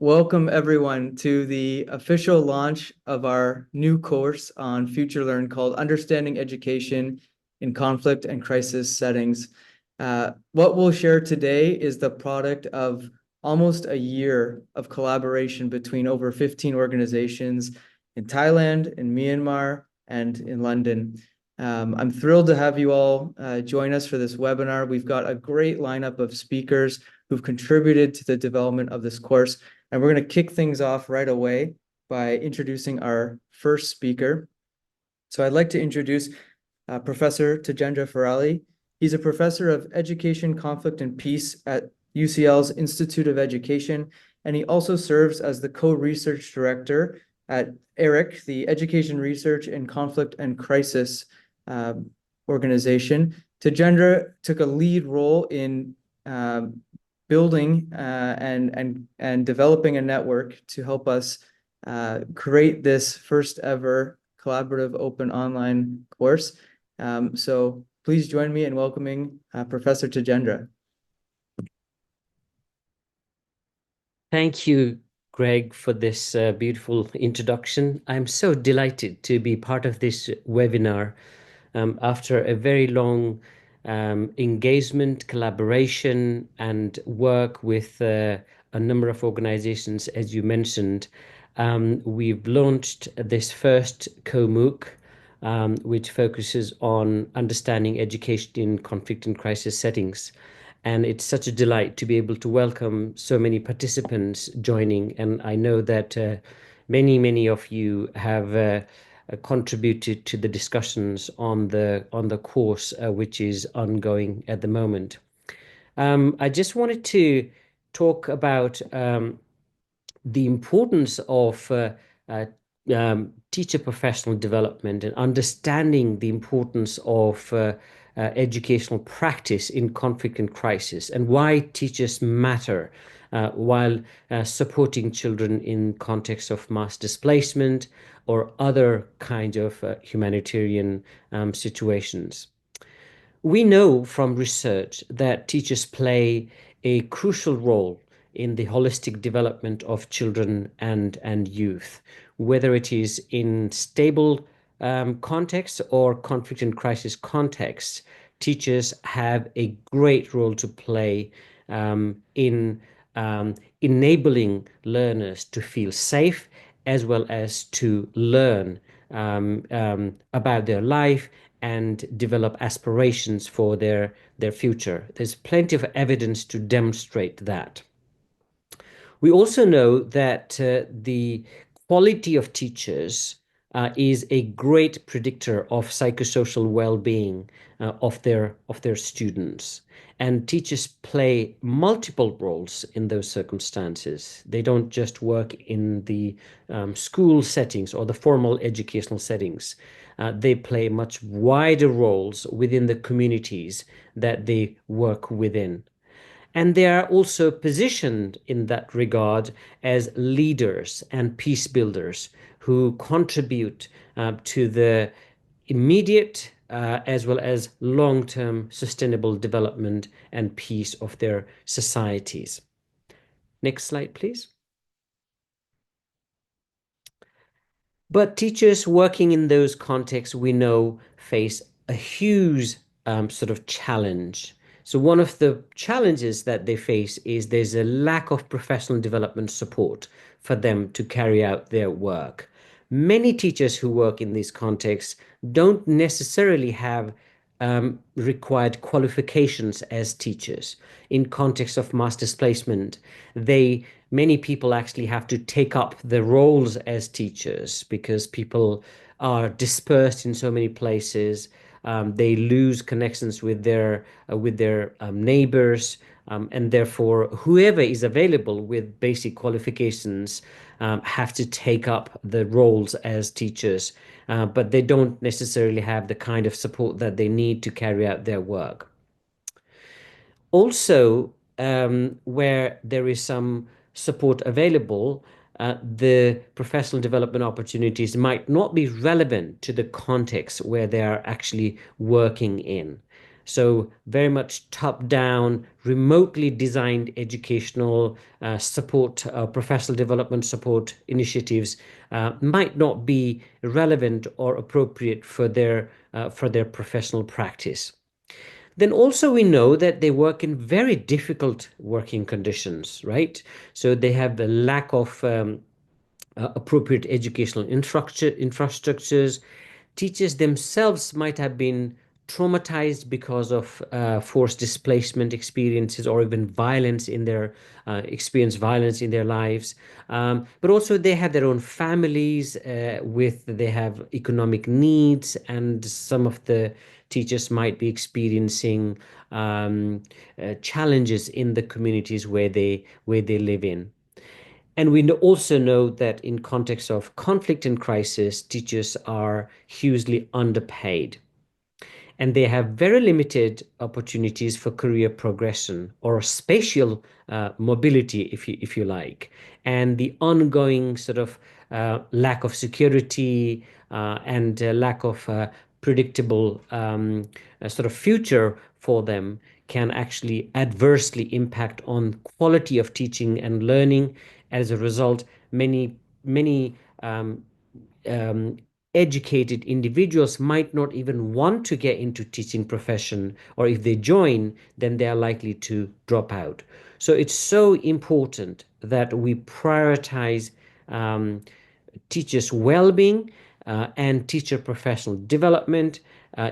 welcome everyone to the official launch of our new course on FutureLearn called Understanding Education in Conflict and Crisis Settings. What we'll share today is the product of almost a year of collaboration between over 15 organizations in Thailand, in Myanmar, and in London. I'm thrilled to have you all join us for this webinar. We've got a great lineup of speakers who've contributed to the development of this course. And we're going to kick things off right away by introducing our first speaker. So I'd like to introduce Professor Tejendra Farali. He's a professor of education, conflict, and peace at UCL's Institute of Education, and he also serves as the co-research director at ERIC, the Education Research in Conflict and Crisis organization. Tejendra took a lead role in building and developing a network to help us create this first ever collaborative open online course. So please join me in welcoming Professor Tejendra. Thank you, Greg, for this beautiful introduction. I'm so delighted to be part of this webinar after a very long engagement, collaboration, and work with a number of organizations, as you mentioned. We've launched this first co-MOOC, which focuses on understanding education in conflict and crisis settings. And it's such a delight to be able to welcome so many participants joining. And I know that many of you have contributed to the discussions on the course, which is ongoing at the moment. I just wanted to talk about the importance of teacher professional development and understanding the importance of educational practice in conflict and crisis, and why teachers matter while supporting children in context of mass displacement or other kinds of humanitarian situations. We know from research that teachers play a crucial role in the holistic development of children and youth, whether it is in stable context or conflict and crisis context. Teachers have a great role to play in enabling learners to feel safe as well as to learn about their life and develop aspirations for their future. There's plenty of evidence to demonstrate that. We also know that the quality of teachers is a great predictor of psychosocial well-being of their students. And teachers play multiple roles in those circumstances. They don't just work in the school settings or the formal educational settings. They play much wider roles within the communities that they work within. And they are also positioned in that regard as leaders and peace builders who contribute to the immediate as well as long-term sustainable development and peace of their societies. Next slide, please. But teachers working in those contexts, we know, face a huge sort of challenge. So one of the challenges that they face is there's a lack of professional development support for them to carry out their work. Many teachers who work in these contexts don't necessarily have required qualifications as teachers. In context of mass displacement, many people actually have to take up the roles as teachers because people are dispersed in so many places. They lose connections with their neighbors, and therefore whoever is available with basic qualifications have to take up the roles as teachers, but they don't necessarily have the kind of support that they need to carry out their work. Also, where there is some support available, the professional development opportunities might not be relevant to the context where they are actually working in. So very much top-down, remotely designed educational support, professional development support initiatives might not be relevant or appropriate for their professional practice. Then also we know that they work in very difficult working conditions, right? So they have a lack of appropriate educational infrastructures. Teachers themselves might have been traumatized because of forced displacement experiences or even violence in their experience violence in their lives. But also they have their own families they have economic needs, and some of the teachers might be experiencing challenges in the communities where they live in. And we also know that in context of conflict and crisis, teachers are hugely underpaid, and they have very limited opportunities for career progression or spatial mobility, if you like. And the ongoing sort of lack of security and lack of predictable sort of future for them can actually adversely impact on quality of teaching and learning. As a result, many um, educated individuals might not even want to get into teaching profession, or if they join, then they are likely to drop out. So it's so important that we prioritize um, teachers' well-being and teacher professional development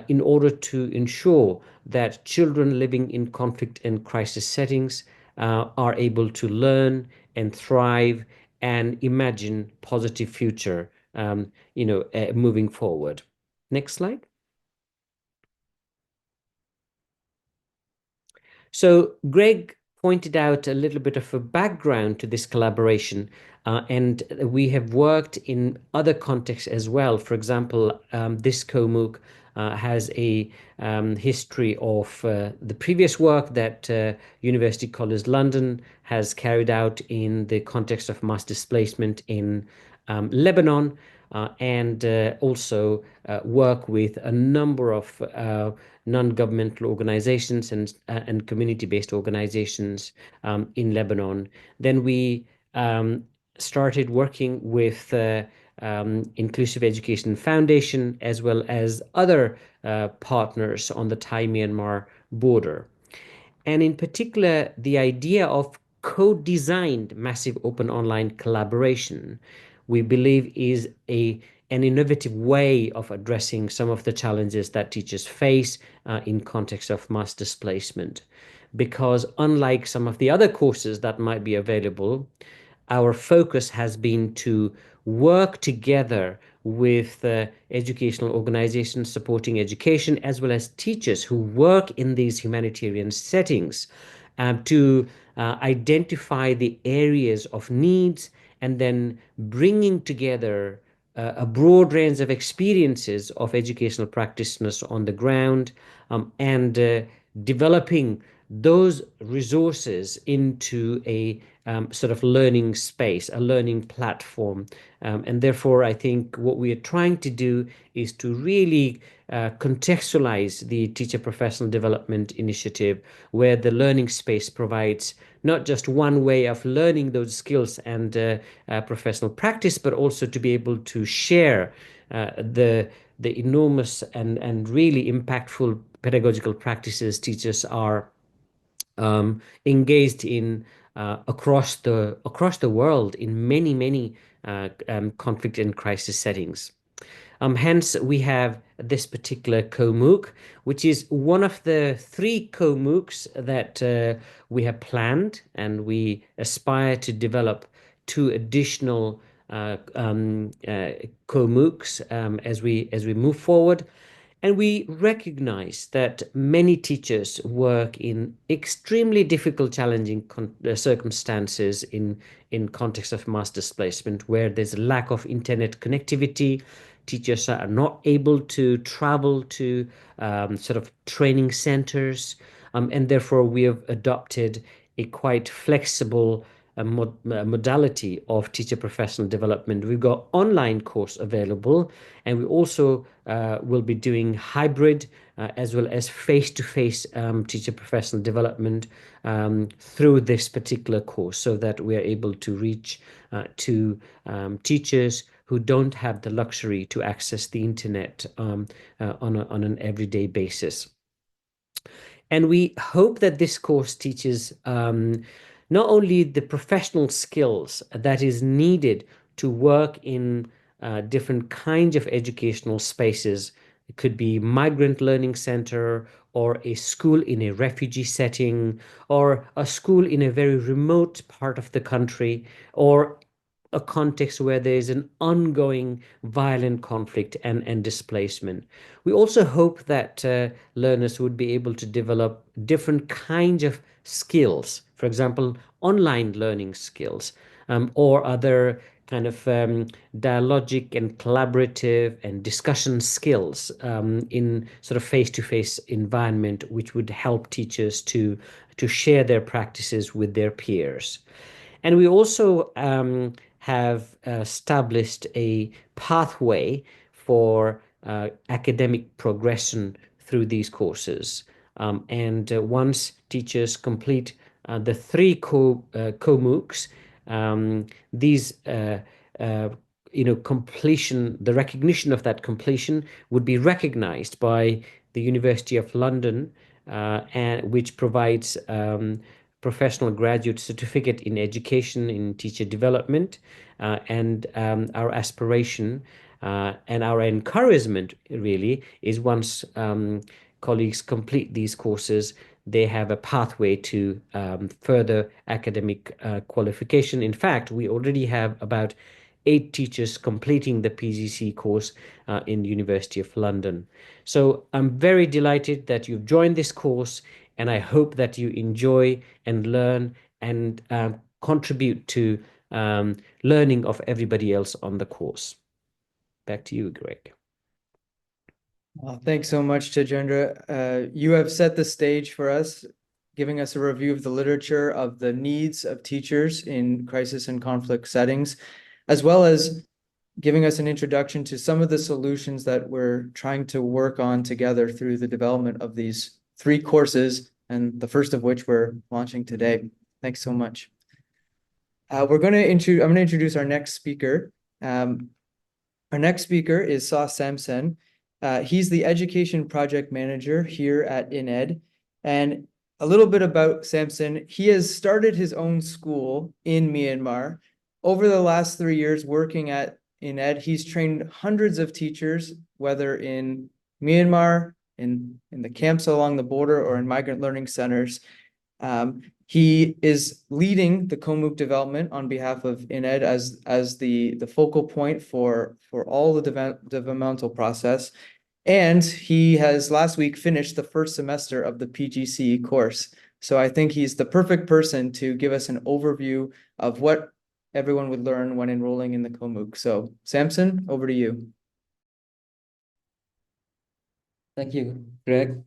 in order to ensure that children living in conflict and crisis settings are able to learn and thrive and imagine positive future, moving forward. Next slide. So Greg pointed out a little bit of a background to this collaboration, and we have worked in other contexts as well. For example, this COMOOC has a history of the previous work that University College London has carried out in the context of mass displacement in Lebanon, and also work with a number of non-governmental organizations and community-based organizations in Lebanon. Then we started working with Inclusive Education Foundation as well as other partners on the Thai-Myanmar border. And in particular, the idea of co-designed massive open online collaboration, we believe is an innovative way of addressing some of the challenges that teachers face in context of mass displacement. Because unlike some of the other courses that might be available, our focus has been to work together with educational organizations supporting education, as well as teachers who work in these humanitarian settings, to identify the areas of needs, and then bringing together a broad range of experiences of educational practitioners on the ground, and developing those resources into a sort of learning space, a learning platform. And therefore, I think what we are trying to do is to really contextualize the Teacher Professional Development Initiative, where the learning space provides not just one way of learning those skills and professional practice, but also to be able to share the enormous and really impactful pedagogical practices teachers are engaged in across the world in many conflict and crisis settings. Hence, we have this particular COMOOC, which is one of the 3 COMOOCs that we have planned, and we aspire to develop 2 additional COMOOCs as we move forward. And we recognize that many teachers work in extremely difficult, challenging circumstances in context of mass displacement, where there's a lack of internet connectivity. Teachers are not able to travel to sort of training centers, and therefore we have adopted a quite flexible modality of teacher professional development. We've got online course available, and we also will be doing hybrid as well as face-to-face teacher professional development through this particular course, so that we are able to reach to teachers who don't have the luxury to access the internet on an everyday basis. And we hope that this course teaches not only the professional skills that is needed to work in different kinds of educational spaces. It could be migrant learning center, or a school in a refugee setting, or a school in a very remote part of the country, or a context where there is an ongoing violent conflict and displacement. We also hope that learners would be able to develop different kinds of skills, for example, online learning skills, or other kind of dialogic and collaborative and discussion skills in sort of face-to-face environment, which would help teachers to share their practices with their peers. And we also have established a pathway for academic progression through these courses. And once teachers complete the three co-MOOCs, these completion, the recognition of that completion would be recognized by the University of London, and which provides professional graduate certificate in education in teacher development, and our aspiration and our encouragement really is, once colleagues complete these courses, they have a pathway to further academic qualification. In fact, we already have about 8 teachers completing the PGC course in the University of London. So I'm very delighted that you've joined this course, and I hope that you enjoy and learn and contribute to learning of everybody else on the course. Back to you, Greg. Well, thanks so much, Tejendra. You have set the stage for us, giving us a review of the literature of the needs of teachers in crisis and conflict settings, as well as giving us an introduction to some of the solutions that we're trying to work on together through the development of these 3 courses, and the first of which we're launching today. Thanks so much. I'm going to introduce our next speaker. Our next speaker is Saw Samson. He's the education project manager here at INED. And a little bit about Samson: he has started his own school in Myanmar. Over the last 3 years working at INED, he's trained hundreds of teachers, whether in Myanmar, in the camps along the border, or in migrant learning centers. He is leading the COMOOC development on behalf of INED as the focal point for all the developmental process. And he has last week finished the first semester of the PGC course. So I think he's the perfect person to give us an overview of what everyone would learn when enrolling in the COMOOC. So Samson, over to you. Thank you, Greg.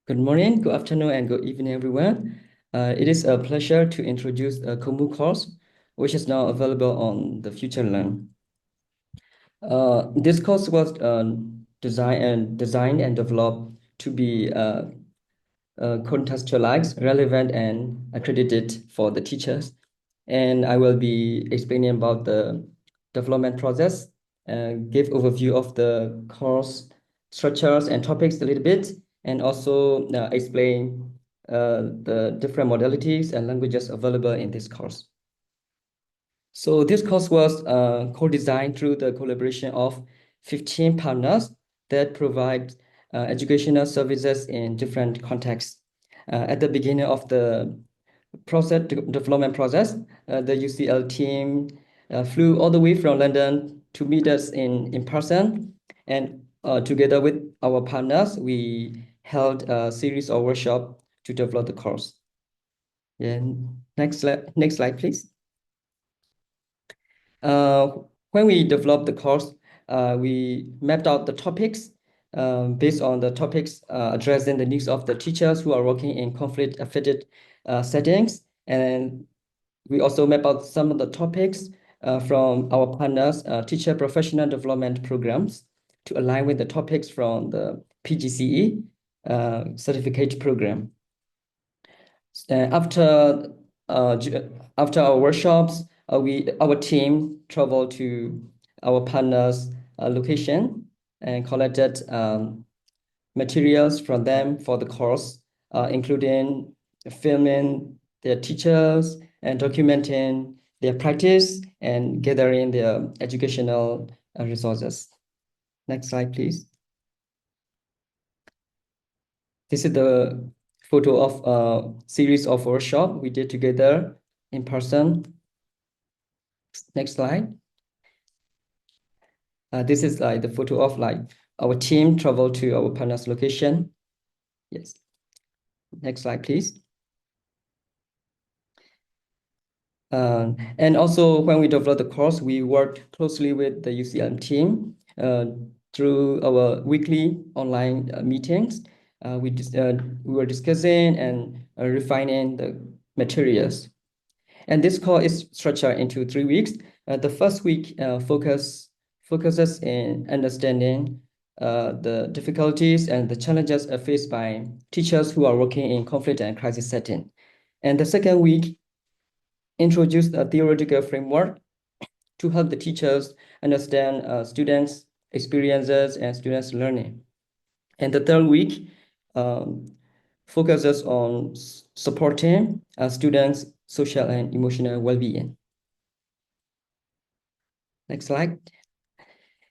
Good morning, good afternoon, and good evening, everyone. It is a pleasure to introduce a COMOOC course, which is now available on the FutureLearn. This course was designed and developed to be contextualized, relevant, and accredited for the teachers. And I will be explaining about the development process, give overview of the course structures and topics a little bit, and also explain the different modalities and languages available in this course. So this course was co-designed through the collaboration of 15 partners that provide educational services in different contexts. At the beginning of the development process, the UCL team flew all the way from London to meet us in person, and together with our partners, we held a series of workshops to develop the course. And next slide, please. When we developed the course, we mapped out the topics based on the topics addressing the needs of the teachers who are working in conflict-affected settings. And we also map out some of the topics from our partners, teacher professional development programs, to align with the topics from the PGCE certificate program. After our workshops, our team traveled to our partners' location and collected materials from them for the course, including filming their teachers and documenting their practice and gathering their educational resources. Next slide, please. This is the photo of a series of workshops we did together in person. Next slide. This is like the photo of like our team traveled to our partner's location. Yes. Next slide, please. And also when we developed the course, we worked closely with the UCLM team through our weekly online meetings. We were discussing and refining the materials. And this course is structured into 3 weeks. The first week focuses in understanding the difficulties and the challenges faced by teachers who are working in conflict and crisis setting. And the second week introduced a theoretical framework to help the teachers understand students' experiences and students' learning. And the third week focuses on supporting students' social and emotional well-being. Next slide.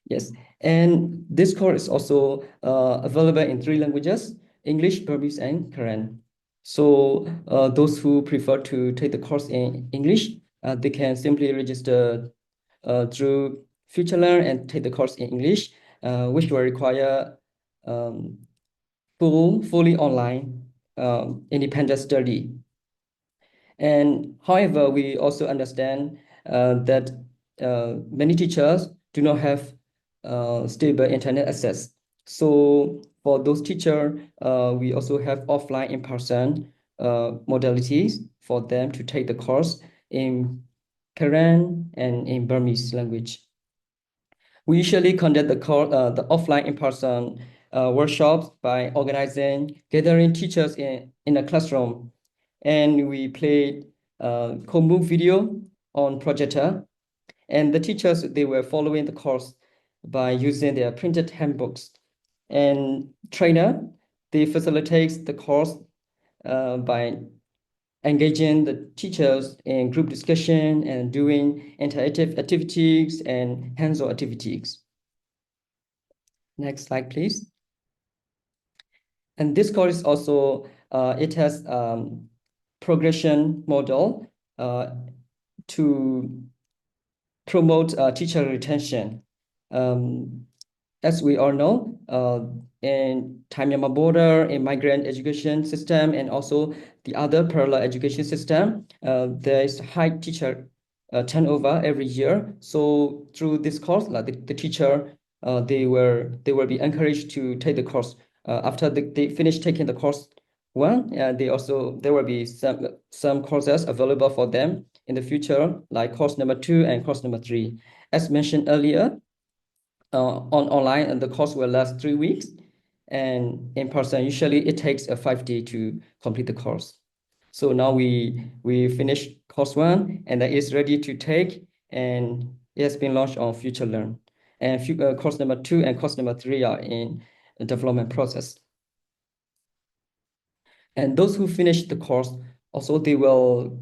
Yes, and this course is also available in 3 languages, English, Burmese, and Karen. So those who prefer to take the course in English, they can simply register through FutureLearn and take the course in English, which will require fully online independent study. And however, we also understand that many teachers do not have stable internet access. So for those teachers, we also have offline in-person modalities for them to take the course in Karen and in Burmese language. We usually conduct the offline in-person workshops by gathering teachers in a classroom, and we played Komoot video on projector, and the teachers, they were following the course by using their printed handbooks. And trainer, they facilitates the course by engaging the teachers in group discussion and doing interactive activities and hands-on activities. Next slide, please. And this course also, it has progression model to promote teacher retention. As we all know, in Thai Myanmar border, in migrant education system, and also the other parallel education system, there is high teacher turnover every year. So through this course, like the teacher, they will be encouraged to take the course. After they finish taking the course one, there will be some courses available for them in the future, like course number 2 and course number 3. As mentioned earlier, online, and the course will last 3 weeks, and in person, usually it takes 5 days to complete the course. So now we finished course 1, and that is ready to take, and it has been launched on FutureLearn. And course number 2 and course number 3 are in the development process. And those who finish the course, also they will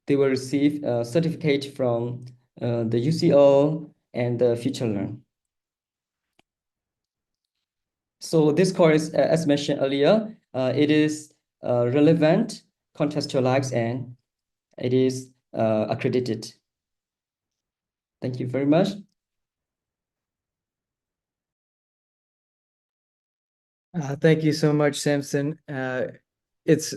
receive a certificate from the UCL and the FutureLearn. So this course, as mentioned earlier, it is relevant, contextualized, and it is accredited. Thank you very much. Thank you so much, Samson. It's,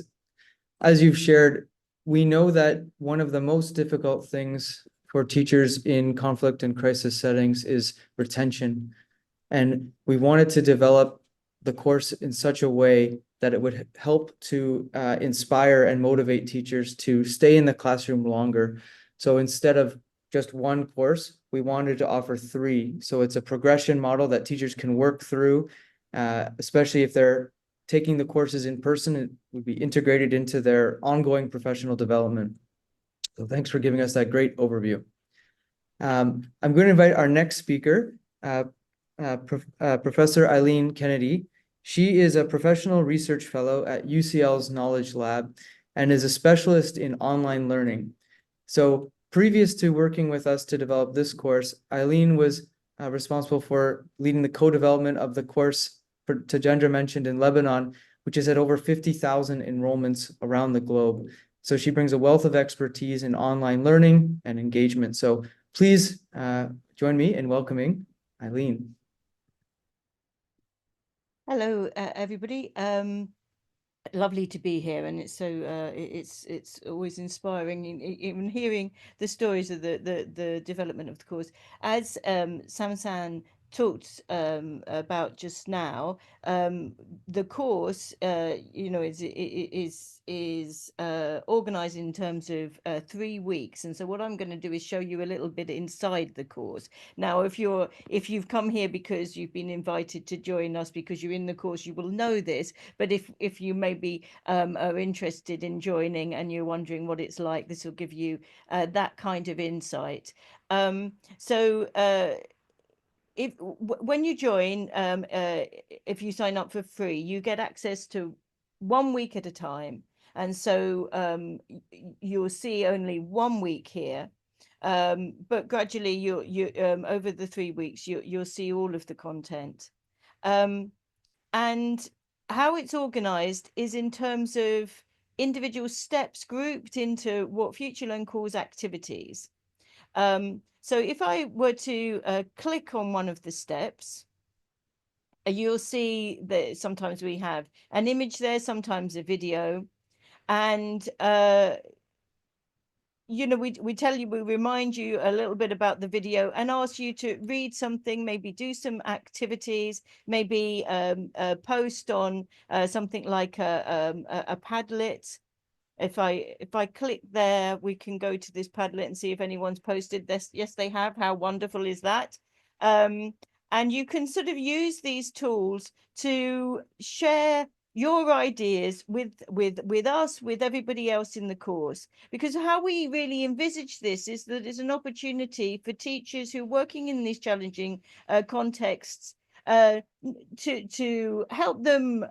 as you've shared, we know that one of the most difficult things for teachers in conflict and crisis settings is retention. And we wanted to develop the course in such a way that it would help to inspire and motivate teachers to stay in the classroom longer. So instead of just one course, we wanted to offer 3. So it's a progression model that teachers can work through, especially if they're taking the courses in person. It would be integrated into their ongoing professional development. So thanks for giving us that great overview. I'm going to invite our next speaker, Professor Eileen Kennedy. She is a professional research fellow at UCL's Knowledge Lab and is a specialist in online learning. So previous to working with us to develop this course, Eileen was responsible for leading the co-development of the course Tajendra mentioned in Lebanon, which has had over 50,000 enrollments around the globe. So she brings a wealth of expertise in online learning and engagement. So please join me in welcoming Eileen. Hello, everybody. Lovely to be here, and it's so it's always inspiring, even hearing the stories of the development of the course. As Samsan talked about just now, the course is organized in terms of 3 weeks, and so what I'm going to do is show you a little bit inside the course. Now, if you've come here because you've been invited to join us because you're in the course, you will know this. But if you maybe are interested in joining and you're wondering what it's like, this will give you that kind of insight. When you join, if you sign up for free, you get access to 1 week at a time. And so you'll see only 1 week here. But gradually, you over the 3 weeks, you'll see all of the content. And how it's organized is in terms of individual steps grouped into what FutureLearn calls activities. So if I were to click on one of the steps, you'll see that sometimes we have an image there, sometimes a video, and we remind you a little bit about the video and ask you to read something, maybe do some activities, maybe post on something like a Padlet. If I click there, we can go to this Padlet and see if anyone's posted this. Yes, they have. How wonderful is that? And you can sort of use these tools to share your ideas with us, with everybody else in the course. Because how we really envisage this is that it's an opportunity for teachers who are working in these challenging contexts to help them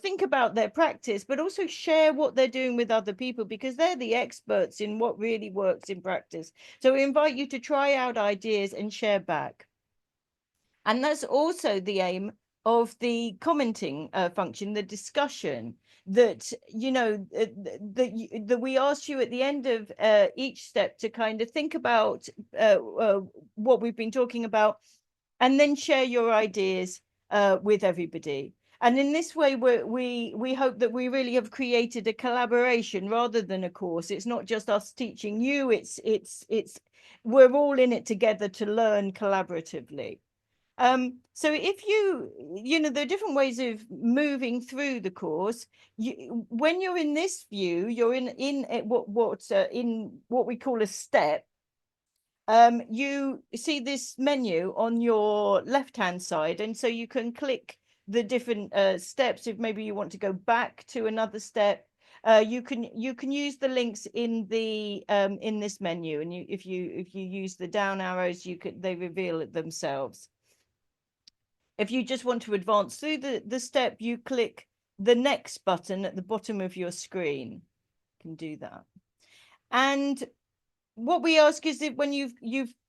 think about their practice, but also share what they're doing with other people, because they're the experts in what really works in practice. So we invite you to try out ideas and share back. And that's also the aim of the commenting function, the discussion that that we ask you at the end of each step to kind of think about what we've been talking about, and then share your ideas with everybody. And in this way, we hope that we really have created a collaboration rather than a course. It's not just us teaching you. It's we're all in it together to learn collaboratively. So if there are different ways of moving through the course. When you're in this view, you're in what we call a step. You see this menu on your left-hand side, and so you can click the different steps. If maybe you want to go back to another step, you can use the links in the in this menu, and if you use the down arrows, they reveal it themselves. If you just want to advance through the step, you click the next button at the bottom of your screen. You can do that. And what we ask is that when you've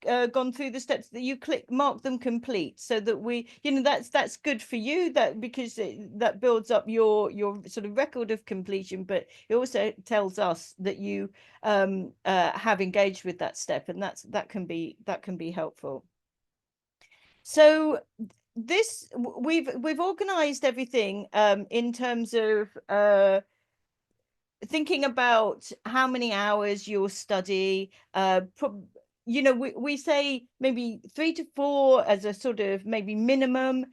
gone through the steps, that you mark them complete, so that that's good for you, because that builds up your sort of record of completion, but it also tells us that you have engaged with that step, and that can be helpful. So we've organized everything in terms of thinking about how many hours you'll study. you know, we say maybe 3 to 4 as a sort of maybe minimum.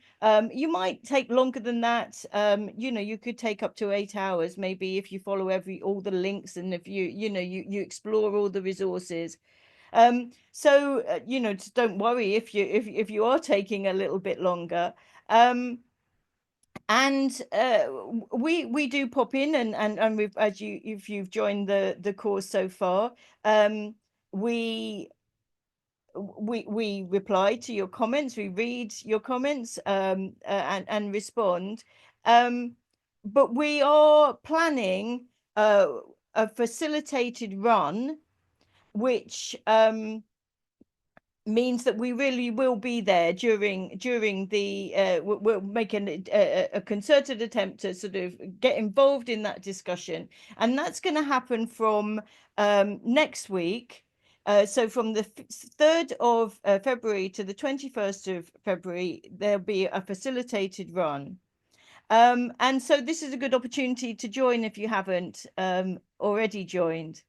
You might take longer than that. You know, you could take up to 8 hours, maybe, if you follow all the links, and if you explore all the resources. So you know, just don't worry if you are taking a little bit longer. And we do pop in, and we've, if you've joined the course so far, we reply to your comments, we read your comments, and respond. But we are planning a facilitated run, which means that we really will be there during the we'll make a concerted attempt to sort of get involved in that discussion, and that's going to happen from next week. So from the 3rd of February to the 21st of February, there'll be a facilitated run. And so this is a good opportunity to join if you haven't already joined.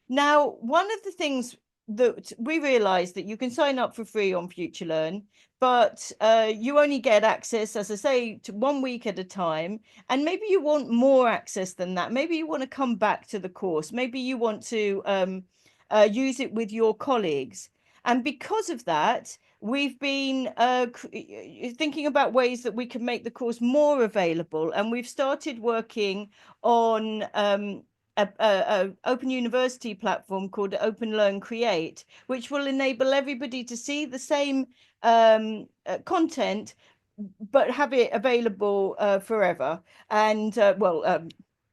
Now, one of the things that we realized, that you can sign up for free on FutureLearn, but you only get access, as I say, to 1 week at a time. And maybe you want more access than that. Maybe you want to come back to the course. Maybe you want to use it with your colleagues. And because of that, we've been thinking about ways that we can make the course more available. And we've started working on a Open University platform called Open Learn Create, which will enable everybody to see the same content, but have it available forever. And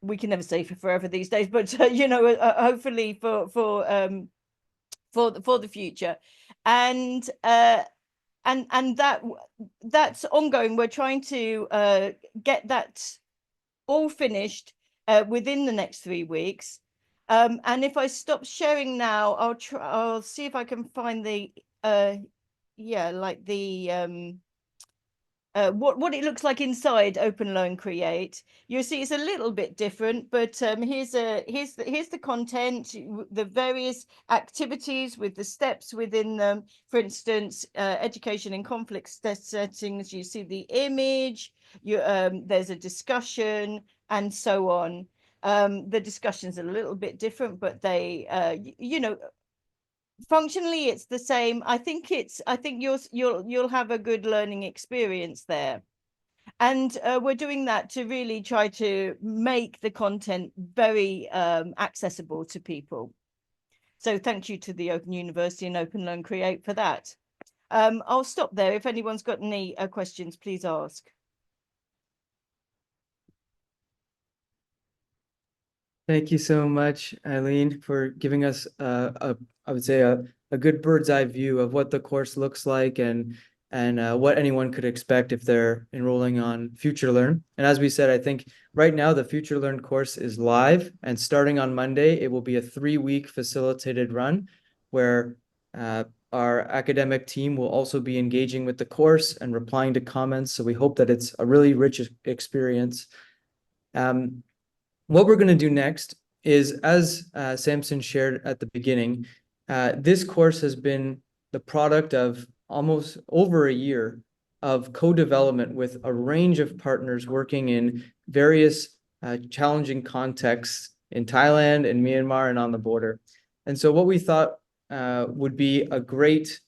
we can never say for forever these days, but you know, hopefully for the future. And that's ongoing. We're trying to get that all finished within the next 3 weeks. And if I stop sharing now, I'll see if I can find the like the what it looks like inside Open Learn Create. You'll see it's a little bit different, but here's the content, the various activities with the steps within them. For instance, education in conflict settings. You see the image. There's a discussion, and so on. The discussion's a little bit different, but they you know, functionally it's the same. I think you'll have a good learning experience there. And we're doing that to really try to make the content very accessible to people. So thank you to the Open University and Open Learn Create for that. I'll stop there. If anyone's got any questions, please ask. Thank you so much, Eileen, for giving us I would say a good bird's eye view of what the course looks like, and what anyone could expect if they're enrolling on FutureLearn. And as we said, I think right now the FutureLearn course is live, and starting on Monday, it will be a 3-week facilitated run where our academic team will also be engaging with the course and replying to comments. So we hope that it's a really rich experience. What we're going to do next is, as Samson shared at the beginning, this course has been the product of almost over a year of co-development with a range of partners working in various challenging contexts in Thailand and Myanmar and on the border. And so what we thought would be a great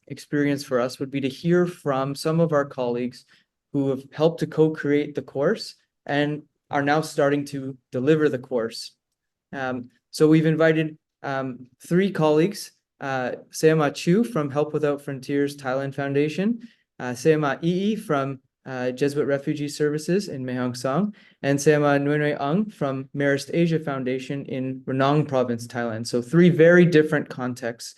experience for us would be to hear from some of our colleagues who have helped to co-create the course and are now starting to deliver the course. So we've invited 3 colleagues, Seema Chu from Help Without Frontiers Thailand Foundation, Seema Ii from Jesuit Refugee Services in Mae Hong Son, and Seema Nguyen Ang from Marist Asia Foundation in Ranong Province, Thailand. So 3 very different contexts.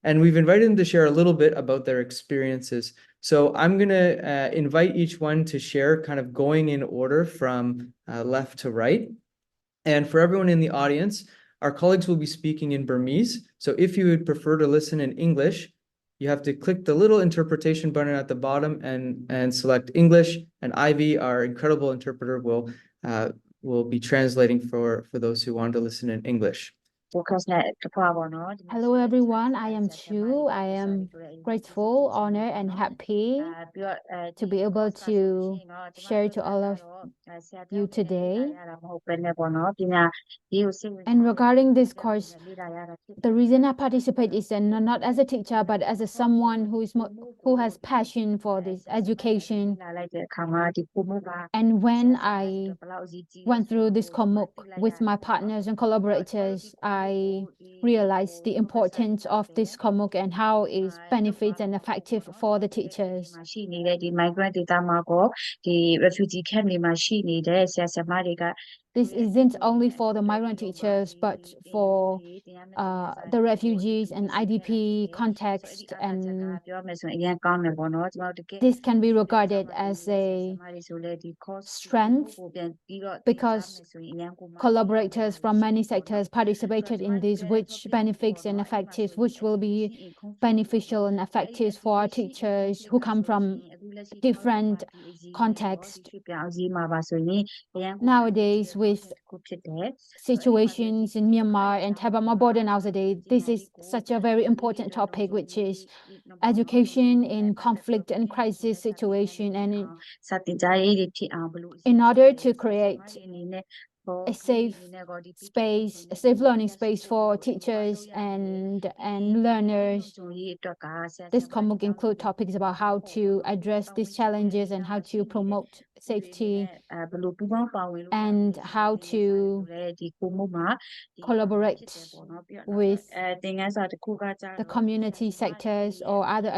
And we've invited them to share a little bit about their experiences. So I'm going to invite each one to share, kind of going in order from left to right. And for everyone in the audience, our colleagues will be speaking in Burmese. So if you would prefer to listen in English, you have to click the little interpretation button at the bottom and select English. And Ivy, our incredible interpreter, will be translating for those who want to listen in English. focus နဲ့တဖွာပေါ့နော်ဒီမှာ Hello ရှိတဲ့ everyone, I am ဆရာဆရာမ Chu. တွေ I professor am တွေအတွက် grateful, honored, and happy ပြီးတော့ to be able to share to all of you today. And regarding this course, the reason I participate is that not as a teacher, but as a someone who has passion for this education. And when I went through this COMOOC with my partners and collaborators, I realized the importance of this COMOOC and how it benefits and effective for the teachers. ရှိနေတဲ့ဒီ migrant data မှာကောဒီ refugee camp တွေမှာရှိနေတဲ့ဆရာဆရာမတွေက This isn't only for the migrant teachers, but for the refugees and IDP context, and ပြောမယ်ဆိုရင်အရင်ကောင်းတယ်ပေါ့နော်ကျွန်တော်တကယ် this can be regarded as a strength because collaborators from many sectors participated in this, which benefits and effective, which will be beneficial and effective for our teachers who come from different contexts. Nowadays, with situations in Myanmar and Thai-Burma border nowadays, this is such a very important topic, which is education in conflict and crisis situation, and in order to create a safe space, a safe learning space for teachers and learners. This COMOOC include topics about how to address these challenges and how to promote safety and how to collaborate with the community sectors or other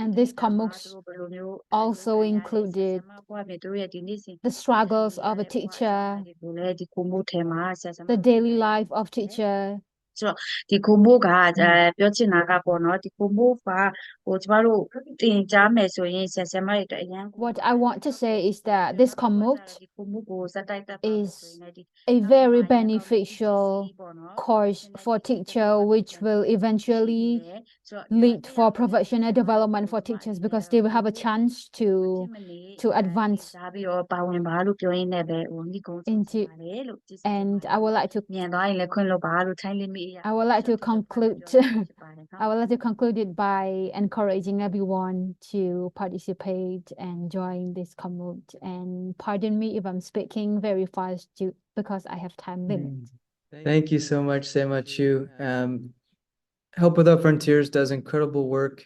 and this COMOOC also included the struggles of a teacher, the daily life of teacher. ဒီကိုမိုးကပြောချင်တာကပေါ့နော်ဒီကိုမိုးကဟိုကျမတို့တင်ကြားမယ်ဆိုရင်ဆရာဆရာမတွေအတွက်အရင် What I want to say is that this COMOOC ဒီကိုမိုးကိုစက်တိုက်တက် is a very beneficial course for teacher, which will eventually lead for professional development for teachers because they will have a chance to advance into, and I would like to မြင်သွားရင်လည်းခွင့်လို့ပါလို့ထိုင်းလေးမိအရာ I would like to conclude I would like to conclude it by encouraging everyone to participate and join this COMOOC. And pardon me if I'm speaking very fast because I have time limit. Thank you so much, Sema Chu. Help Without Frontiers does incredible work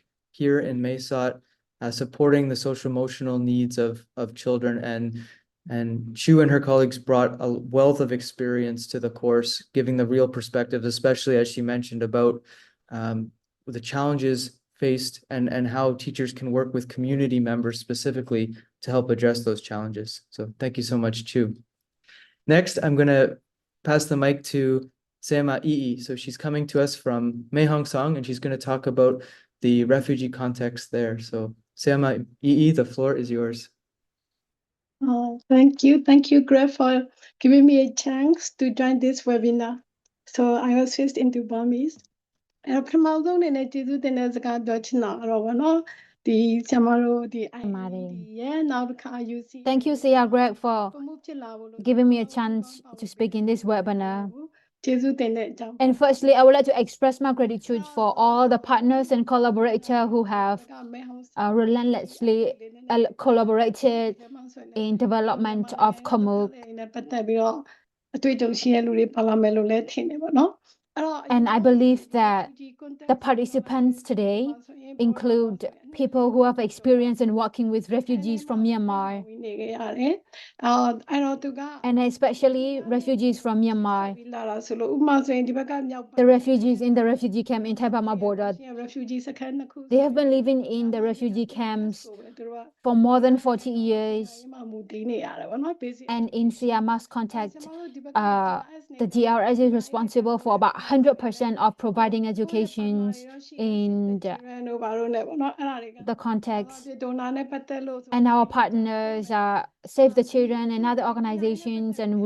here in Maysot, supporting the social emotional needs of children, and Chu and her colleagues brought a wealth of experience to the course, giving the real perspectives, especially as she mentioned about the challenges faced and how teachers can work with community members specifically to help address those challenges. So thank you so much, Chu. Next, I'm going to pass the mic to Sema Ii. So she's coming to us from Mae Hong Song, and she's going to talk about the refugee context there. So Sema Ii, the floor is yours. Thank you, Greg, for giving me a chance to join this webinar. So I will switch into Burmese. ပထမဆုံးအနေနဲ့ကျေးဇူးတင်တဲ့စကားပြောချင်တာတော့ဗောနော်ဒီဆရာမတို့ဒီ IMD ရဲ့နောက်တစ်ခါ UC Thank you, Sia Greg, for giving me a chance to speak in this webinar. ကျေးဇူးတင်တဲ့အကြောင်း And firstly, I would like to express my gratitude for all the partners and collaborators who have relentlessly collaborated in development of COMOOC. နဲ့ပတ်သက်ပြီးတော့အတွေ့အကြုံရှိတဲ့လူတွေပါလာမယ်လို့လည်းထင်တယ်ဗောနော် And I believe that the participants today include people who have experience in working with refugees from Myanmar, and especially refugees from Myanmar, the refugees in the refugee camp in Thai-Burma border. They have been living in the refugee camps for more than 40 years. And in Siama's context, the DRS is responsible for about 100% of providing education in the context. And our partners are Save the Children and other organizations, and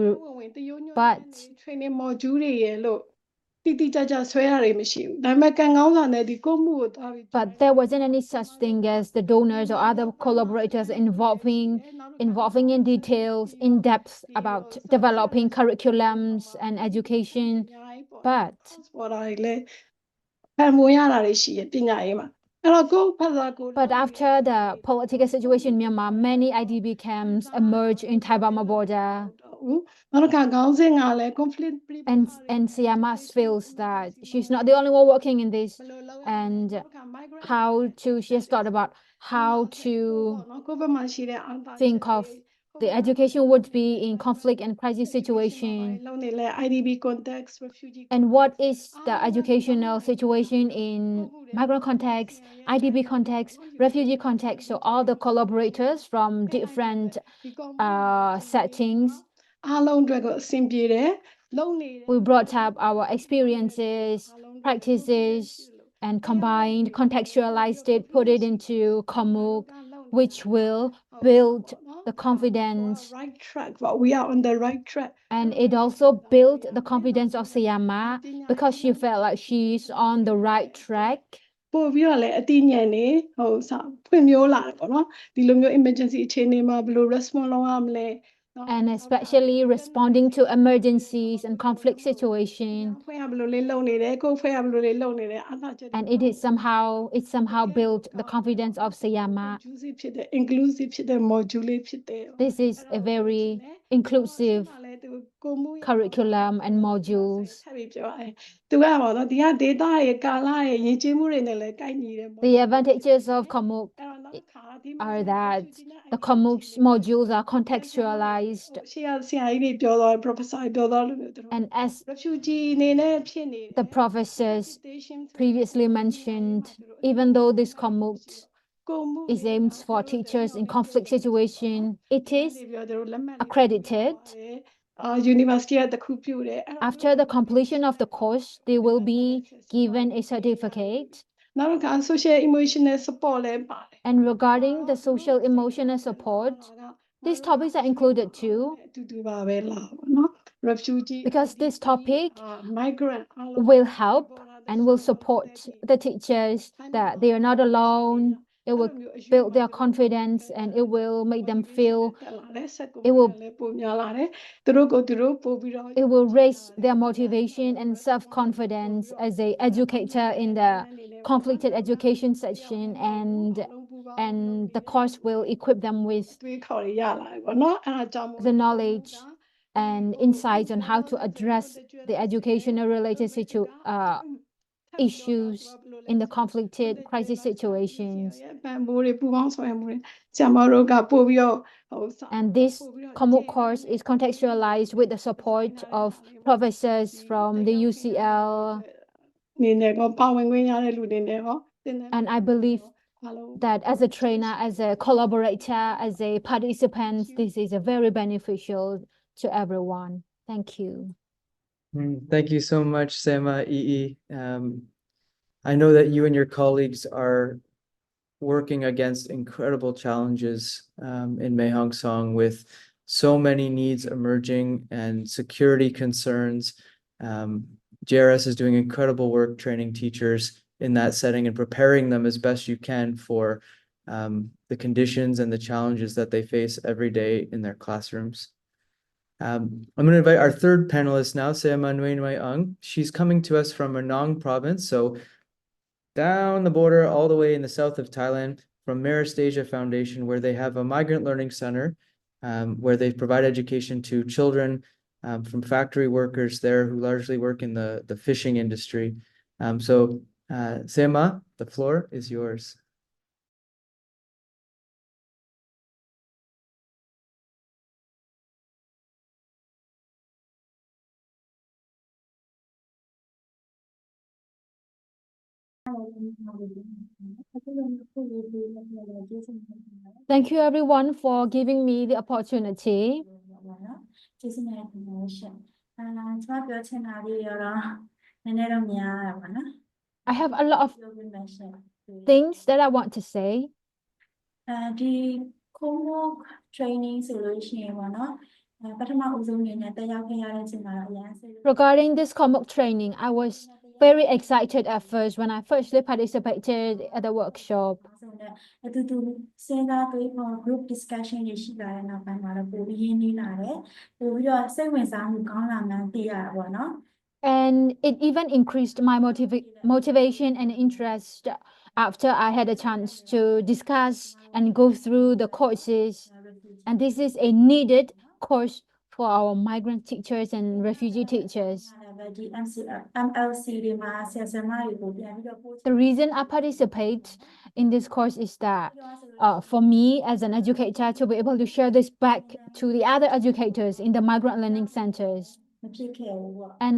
but တိတိကျကျဆွဲရတွေမရှိဘူးဒါပေမဲ့ကံကောင်းစွာနဲ့ဒီကိုမှုကိုသွားပြီး But there wasn't any such thing as the donors or other collaborators involving in details, in depth about developing curriculums and education. But ပေါ်တာတွေလည်းဖန်မိုးရတာတွေရှိရဲ့ပညာရေးမှာအဲ့တော့ကိုယ့်ဖက်သာကိုယ် But after the political situation in Myanmar, many IDP camps emerged in Thai Burma border. နောက်တစ်ခါခေါင်းစဉ်ကလည်း conflict And Siamas feels that she's not the only one working in this, and she has thought about how to ကိုယ့်ဘက်မှာရှိတဲ့အားသာ think of the education would be in conflict and crisis situation. လုံးနေလဲ IDP context refugee And what is the educational situation in migrant context, IDP context, refugee context? So all the collaborators from different settings, အားလုံးအတွက်ကိုအဆင်ပြေတယ်လုံးနေတယ် we brought up our experiences, practices, and combined, contextualized it, put it into Komuk, which will build the confidence. Right track, but we are on the right track. And it also built the confidence of Siyama because she felt like she's on the right track. ပို့ပြီးတော့လည်းအသိဉာဏ်နေဟိုစဖွင့်မျိုးလာတယ်ပေါ့နော်ဒီလိုမျိုး emergency အခြေအနေမှာဘယ်လို response လုပ်ရမလဲ And especially responding to emergencies and conflict situation. ဖွဲ့ရဘယ်လိုလေးလုပ်နေတယ်ကိုယ်ဖွဲ့ရဘယ်လိုလေးလုပ်နေတယ်အားသာချက် And it somehow built the confidence of Siyama. inclusive ဖြစ်တဲ့ inclusive ဖြစ်တဲ့ module လေးဖြစ်တယ် This is a very inclusive curriculum and modules. ထပ်ပြီးပြောရဲသူကပေါ့နော်ဒီက data ရဲ့ကာလရဲ့ယဉ်ကျေးမှုတွေနဲ့လည်းကိုက်ညီတယ် The advantages of Komuk are that the Komuk's modules are contextualized. ရှေ့ကဆရာကြီးတွေပြောသွား professor ပြောသွားလို့သူတို့ And as refugee အနေနဲ့ဖြစ်နေ the professors previously mentioned, even though this Komuk is aimed for teachers in conflict situation, it is accredited. University တစ်ခုပြုတယ် After the completion of the course, they will be given a certificate. နောက်တစ်ခါ social emotional support လည်းပါတယ် And regarding the social emotional support, these topics are included too. အတူတူပါပဲလားပေါ့နော် refugee Because this topic migrant will help and will support the teachers that they are not alone. It will build their confidence and it will make them feel it will raise their motivation and self-confidence as a educator in the conflicted education section, and the course will equip them with the knowledge and insights on how to address the educational related issues in the conflicted crisis situations. And this Komuk course is contextualized with the support of professors from the UCL. And I believe that as a trainer, as a collaborator, as a participant, this is a very beneficial to everyone. Thank you. Thank you so much, Sema Ii. I know that you and your colleagues are working against incredible challenges in Mae Hong Son with so many needs emerging and security concerns. JRS is doing incredible work training teachers in that setting and preparing them as best you can for the conditions and the challenges that they face every day in their classrooms. I'm going to invite our third panelist now, Sema Nguyen Mai Ung. She's coming to us from Ranong province, so down the border all the way in the south of Thailand, from Marist Asia Foundation, where they have a migrant learning center where they provide education to children from factory workers there who largely work in the fishing industry. Sema, the floor is yours. Thank you everyone for giving me the opportunity. ကျေးဇူးများတင်ရှင်ကျွန်မပြောချင်တာလေးတော့နည်းနည်းတော့များရပါနော် I have a lot of things that I want to say. ဒီ Komuk training ဆိုလို့ရှိရင်ပေါ့နော် ပထမဦးဆုံးအနေနဲ့တက်ရောက်ခဲ့ရတဲ့အချိန်မှာတော့အရင်စိတ် Regarding this COMOC training, I was very excited at first when I firstly participated at the workshop. ဆိုတော့အတူတူစဉ်းစားတွေးခေါ် group discussion တွေရှိလာတဲ့နောက်ပိုင်းမှာတော့ပိုပြီးရင်းနှီးလာတယ်ပိုပြီးတော့စိတ်ဝင်စားမှုကောင်းလာမှန်းသိရတာပေါ့နော် And it even increased my motivation and interest after I had a chance to discuss and go through the courses. And this is a needed course for our migrant teachers and refugee teachers. ဒီ MLC တွေမှာဆရာဆရာမတွေကိုပြန်ပြီးတော့ပို့ The reason I participate in this course is that for me as an educator to be able to share this back to the other educators in the migrant learning centers. မဖြစ်ခဲ့ဘူးပေါ့ And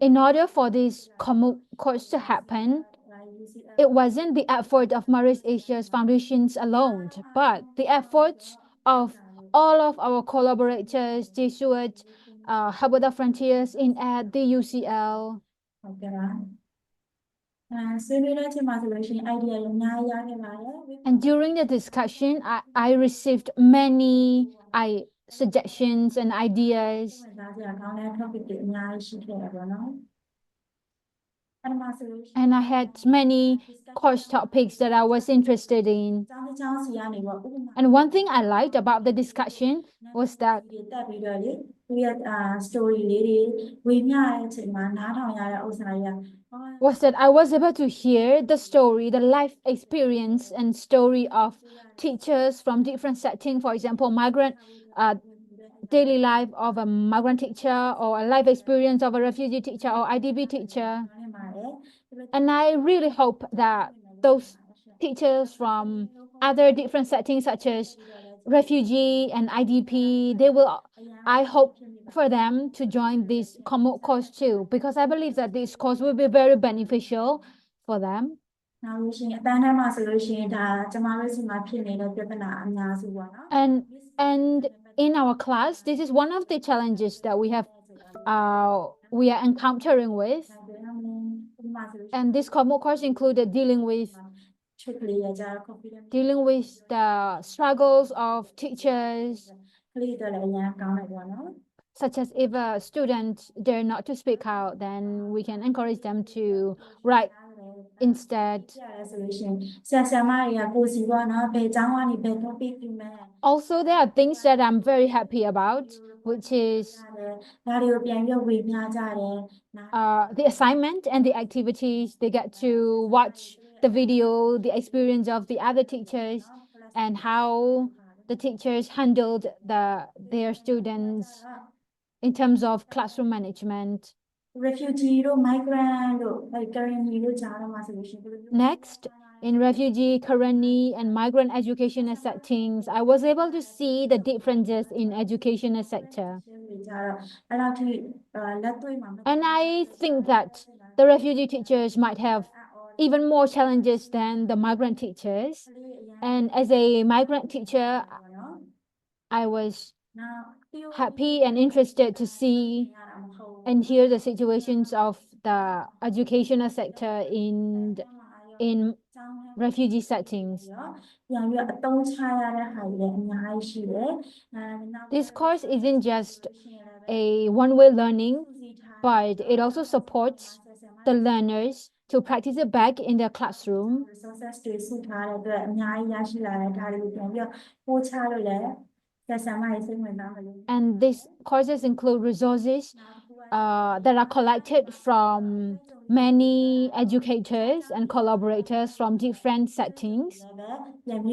in order for this course to happen, it wasn't the effort of Maris Asia's foundations alone, but the efforts of all of our collaborators, Jesuit, Hub with the Frontiers, in at the UCL. ဟုတ်ကဲ့ပါဆွေးနွေးတဲ့အချိန်မှာဆိုလို့ရှိရင် idea တွေအများကြီးရခဲ့ပါတယ် And during the discussion, I received many suggestions and ideas. ဝင်စားစရာကောင်းတဲ့ topic တွေအများကြီးရှိခဲ့တယ်ပေါ့နော်ပထမဆိုလို့ရှိရင် And I had many course topics that I was interested in. ကျောင်းတစ်ကျောင်းစီကနေပေါ့ဥပမာ And one thing I liked about the discussion was that ဒီတက်ပြီးတော့လေသူရဲ့story လေးတွေဝေမျှတဲ့အချိန်မှာနားထောင်ရတဲ့ဥစ္စာတွေက I was able to hear the story, the life experience and story of teachers from different settings. For example, migrant daily life of a migrant teacher, or a life experience of a refugee teacher or IDP teacher. And I really hope that those teachers from other different settings such as refugee and IDP, I hope for them to join this COMOC course too, because I believe that this course will be very beneficial for them. နောက်လို့ရှိရင်အတန်းထဲမှာဆိုလို့ရှိရင်ဒါကျမတို့စီမှာဖြစ်နေတဲ့ပြဿနာအများစုပေါ့နော် And in our class, this is one of the challenges that we are encountering with. And this COMOC course included dealing with the struggles of teachers, such as if a student dare not to speak out, then we can encourage them to write instead. Also, there are things that I'm very happy about, which is the assignment and the activities. They get to watch the video, the experience of the other teachers, and how the teachers handled their students in terms of classroom management. refugee တို့ migrant တို့ currently တို့ကြားထဲမှာဆိုလို့ရှိရင် Next, in refugee, Karani, and migrant educational settings, I was able to see the differences in educational sector. And I think that the refugee teachers might have even more challenges than the migrant teachers. And as a migrant teacher, I was happy and interested to see and hear the situations of the educational sector in refugee settings. This course isn't just a one-way learning, but it also supports the learners to practice it back in their classroom. And these courses include resources that are collected from many educators and collaborators from different settings. And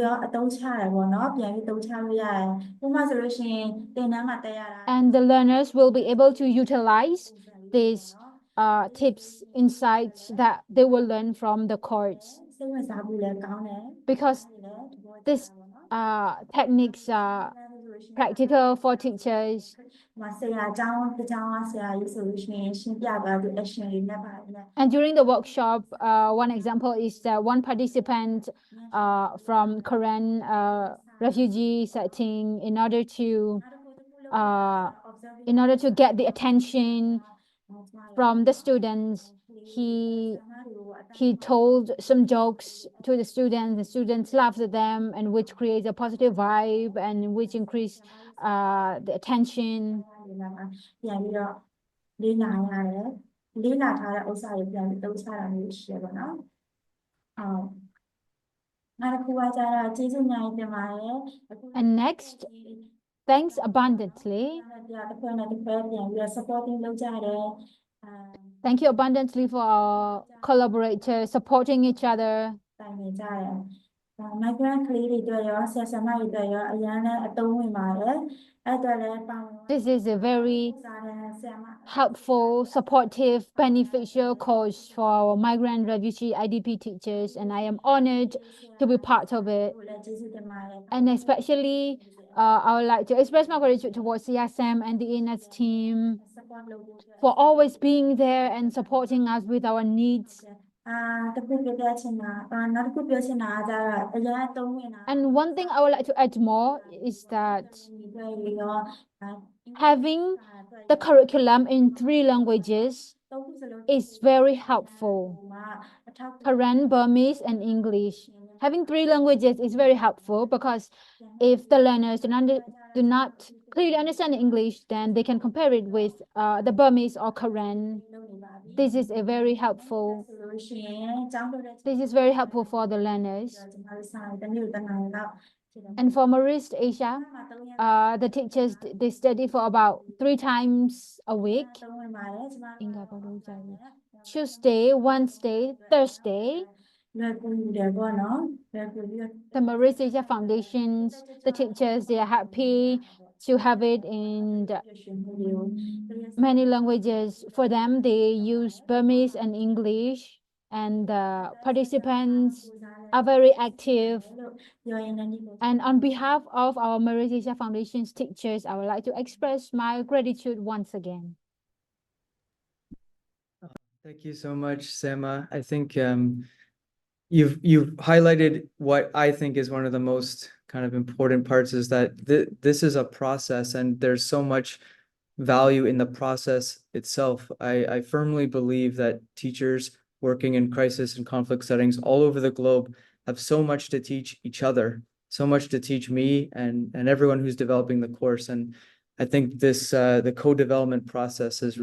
the learners will be able to utilize these tips, insights that they will learn from the course. Because these techniques are practical for teachers. And during the workshop, one example is that one participant from Korean refugee setting, in order to get the attention from the students, he he told some jokes to the students laughed at them, and which creates a positive vibe and which increase the attention. ပြန်ပြီးတော့လေ့လာရတယ်လေ့လာထားတဲ့ဥစ္စာတွေပြန်ပြီးသုံးချတာမျိုးရှိရပါတော့နောက်တစ်ခုကကျတော့ကျေးဇူးများတင်ပါတယ် And next, thanks abundantly. တစ်ခွဲနဲ့တစ်ခွဲပြန်ပြီးတော့ supporting လုပ်ကြတယ် Thank you abundantly for our collaborators supporting each other. တိုင်နေကြတယ် migrant ကလေးတွေအတွက်ရောဆရာဆရာမတွေအတွက်ရောအရန်နဲ့အသုံးဝင်ပါတယ်အဲ့အတွက်လည်းပါဝင် This is a very စားတယ်ဆရာမ helpful, supportive, beneficial course for our migrant refugee IDP teachers, and I am honored to be part of it. ကိုလည်းကျေးဇူးတင်ပါတယ် And especially, I would like to express my gratitude towards CSM and the ENS team support လုပ်ဖို့အတွက် for always being there and supporting us with our needs. တခုပြောပြချင်တာနောက်တစ်ခုပြောချင်တာကကျတော့အရန်အသုံးဝင်တာ And one thing I would like to add more is that ဒီအတွက်ရော having the curriculum in 3 languages သုံးခုစလုံး is very helpful. မှာအထောက်အကူ Karen, Burmese, and English. Having 3 languages is very helpful because if the learners do not clearly understand English, then they can compare it with the Burmese or Karen. လုပ်နေပါပြီ This is a very helpful. ဆိုလို့ရှိရင်ကျောင်းထုတ်တဲ့ This is very helpful for the learners. ကျွန်တော်တို့စာရေးတစ်မျိုးတစ်နိုင်တော့ဖြစ်တယ် And for Marist Asia, မှာ3ရက် the teachers they study for about 3 times a week. သုံးဝင်ပါတယ်ကျွန်မ အင်္ဂါဘာလို့ကြာလဲ Tuesday, Wednesday, Thursday. လွယ်ကူတယ်ပေါ့နော်လွယ်ကူပြီးတော့ The Marist Asia Foundations, the teachers, they are happy to have it in the ရွှေရွှေမှုတွေကို many languages. For them, they use Burmese and English, and the participants are very active. လို့ပြောရင်းနဲ့ဒီလို And on behalf of our Marist Asia Foundation's teachers, I would like to express my gratitude once again. Thank you so much, Sema. I think you've highlighted what I think is one of the most kind of important parts, is that this is a process and there's so much value in the process itself. I firmly believe that teachers working in crisis and conflict settings all over the globe have so much to teach each other, so much to teach me and everyone who's developing the course. And I think this the co-development process is